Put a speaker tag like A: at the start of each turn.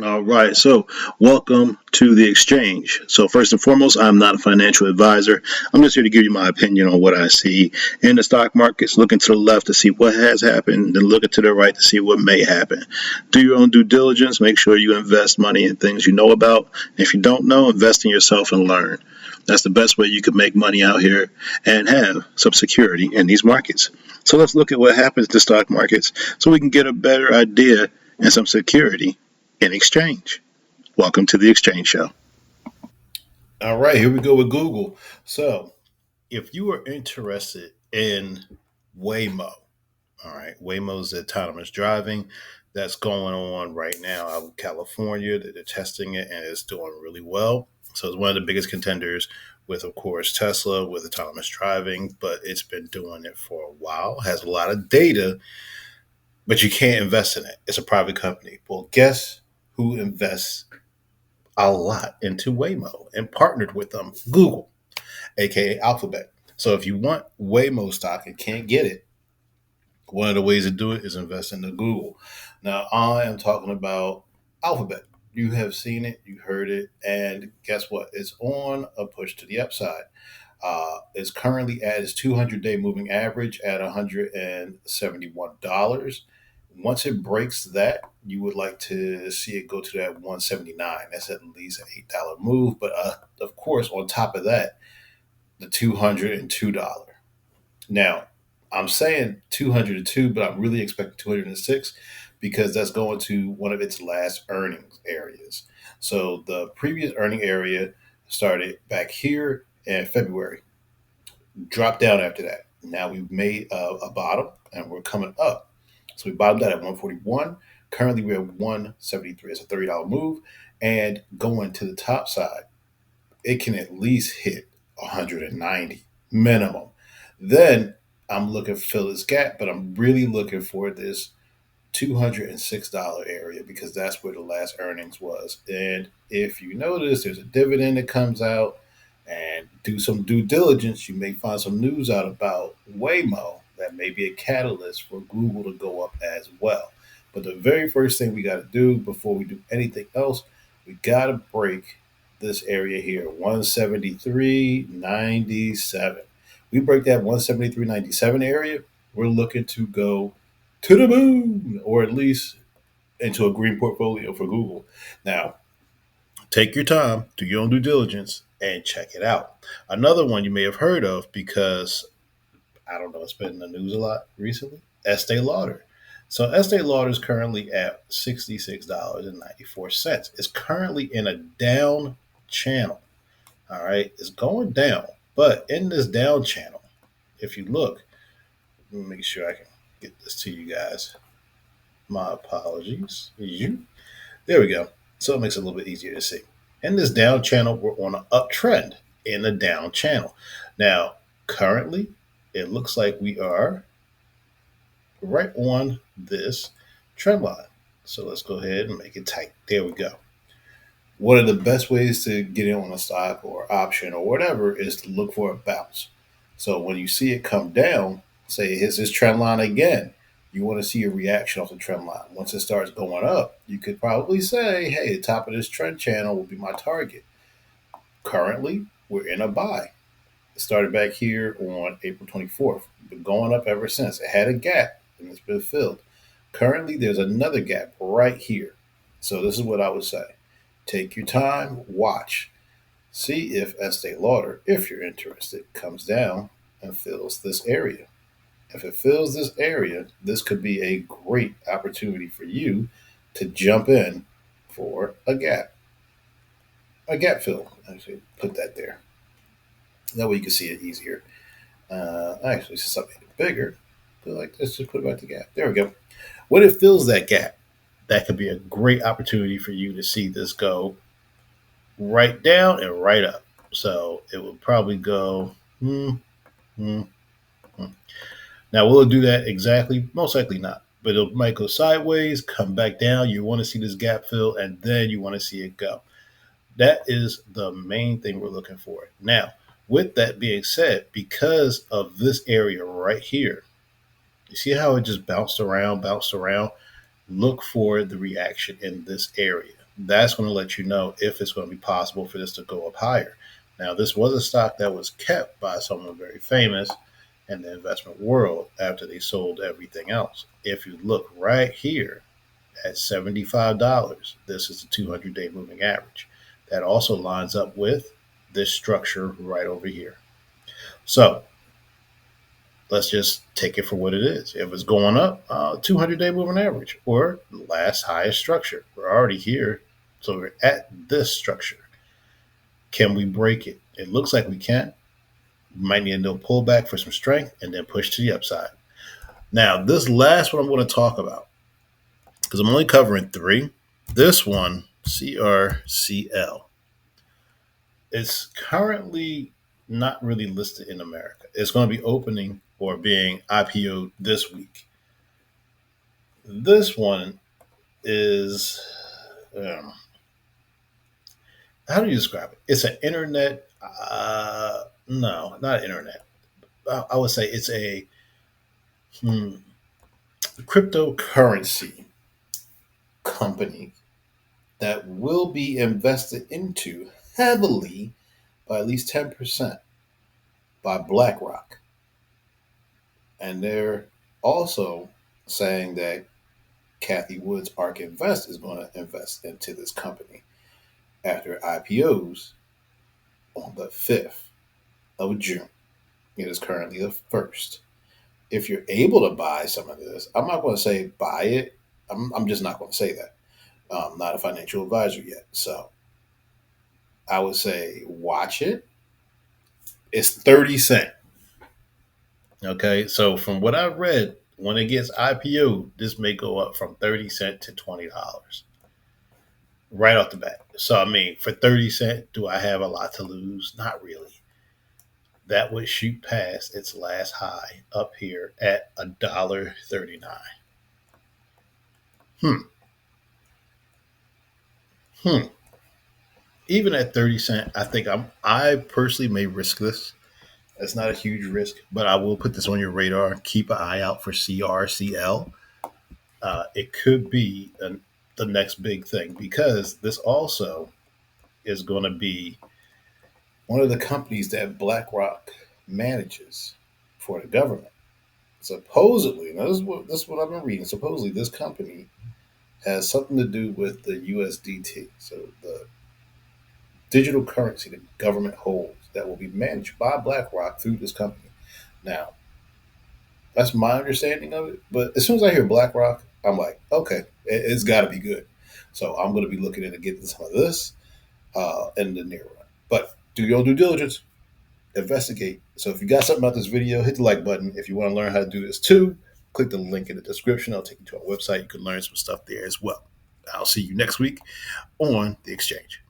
A: All right, so welcome to the exchange. So, first and foremost, I'm not a financial advisor. I'm just here to give you my opinion on what I see in the stock markets. Looking to the left to see what has happened, then looking to the right to see what may happen. Do your own due diligence. Make sure you invest money in things you know about. If you don't know, invest in yourself and learn. That's the best way you can make money out here and have some security in these markets. So, let's look at what happens to stock markets so we can get a better idea and some security in exchange. Welcome to the Exchange Show.
B: All right, here we go with Google. So, if you are interested in Waymo, all right, Waymo's autonomous driving that's going on right now out in California. They're testing it and it's doing really well. So, it's one of the biggest contenders with, of course, Tesla with autonomous driving, but it's been doing it for a while, has a lot of data, but you can't invest in it. It's a private company. Well, guess who invests a lot into Waymo and partnered with them? Google, aka Alphabet. So if you want Waymo stock and can't get it, one of the ways to do it is invest into Google. Now I am talking about Alphabet. You have seen it, you heard it, and guess what? It's on a push to the upside. It's currently at its 200-day moving average at $171. Once it breaks that, you would like to see it go to that 179. That's at least an $8 move. But of course, on top of that, the $202. Now, I'm saying 202, but I'm really expecting 206 because that's going to one of its last earnings areas. So the previous earning area started back here in February, dropped down after that. Now we've made a bottom and we're coming up. So we bottomed out at 141. Currently we're at 173. It's a $30 move. And going to the top side, it can at least hit 190 minimum. Then I'm looking for fill this gap, but I'm really looking for this $206 area because that's where the last earnings was. And if you notice, there's a dividend that comes out and do some due diligence, you may find some news out about Waymo that may be a catalyst for Google to go up as well. But the very first thing we got to do before we do anything else, we got to break this area here, 173.97. We break that 173.97 area, we're looking to go to the moon, or at least into a green portfolio for Google. Now, take your time, do your own due diligence, and check it out. Another one you may have heard of because I don't know, it's been in the news a lot recently. Estee Lauder. So Estee Lauder is currently at $66.94. It's currently in a down channel. All right, it's going down, but in this down channel, if you look, let me make sure I can get this to you guys. My apologies. There we go. So it makes it a little bit easier to see. In this down channel, we're on an uptrend in the down channel. Now, currently, it looks like we are right on this trend line. So let's go ahead and make it tight. There we go. One of the best ways to get in on a stock or option or whatever is to look for a bounce. So when you see it come down, say it hits this trend line again, you want to see a reaction off the trend line. Once it starts going up, you could probably say, hey, the top of this trend channel will be my target. Currently, we're in a buy. It started back here on April 24th. Been going up ever since. It had a gap and it's been filled. Currently, there's another gap right here. So this is what I would say. Take your time, watch. See if Estee Lauder, if you're interested, comes down and fills this area. If it fills this area, this could be a great opportunity for you to jump in for a gap fill. Actually, put that there. That way you can see it easier. Actually, something bigger. Put it like this, just put it back the gap. There we go. When it fills that gap, that could be a great opportunity for you to see this go right down and right up. So it will probably go. Hmm. Now, will it do that exactly? Most likely not. But it might go sideways, come back down. You want to see this gap fill, and then you want to see it go. That is the main thing we're looking for. Now, with that being said, because of this area right here, you see how it just bounced around, bounced around? Look for the reaction in this area. That's going to let you know if it's going to be possible for this to go up higher. Now, this was a stock that was kept by someone very famous in the investment world after they sold everything else. If you look right here at $75, this is the 200-day moving average. That also lines up with this structure right over here. So let's just take it for what it is. If it's going up, 200-day moving average or last highest structure. We're already here. So we're at this structure. Can we break it? It looks like we can. We might need a little pullback for some strength and then push to the upside. Now, this last one I'm going to talk about, because I'm only covering three. This one, CRCL, it's currently not really listed in America. It's going to be opening or being IPO'd this week. This one is, um, how do you describe it? It's an internet, no, not internet. I would say it's a cryptocurrency company that will be invested into heavily by at least 10% by BlackRock. And they're also saying that Kathy Wood's ARK Invest is going to invest into this company after IPOs on the 5th of June. It is currently the 1st. If you're able to buy some of this, I'm not going to say buy it. I'm just not going to say that. I'm not a financial advisor yet. So I would say watch it. It's 30 cents. Okay. So from what I've read, when it gets IPO, this may go up from 30 cents to $20 right off the bat. So I mean, for 30 cents, do I have a lot to lose? Not really. That would shoot past its last high up here at $1.39. Hmm. Hmm. Even at 30 cents, I think I personally may risk this. That's not a huge risk, but I will put this on your radar. Keep an eye out for CRCL. It could be the next big thing because this also is going to be one of the companies that BlackRock manages for the government. Supposedly, now this is what I've been reading. Supposedly, this company has something to do with the USDT, so the digital currency the government holds that will be managed by BlackRock through this company. Now, that's my understanding of it. But as soon as I hear BlackRock, I'm like, okay, it's got to be good. So I'm going to be looking into getting some of this in the near run. But do your due diligence, investigate. So if you got something about this video, hit the like button. If you want to learn how to do this too, click the link in the description. I'll take you to our website. You can learn some stuff there as well. I'll see you next week on The Exchange.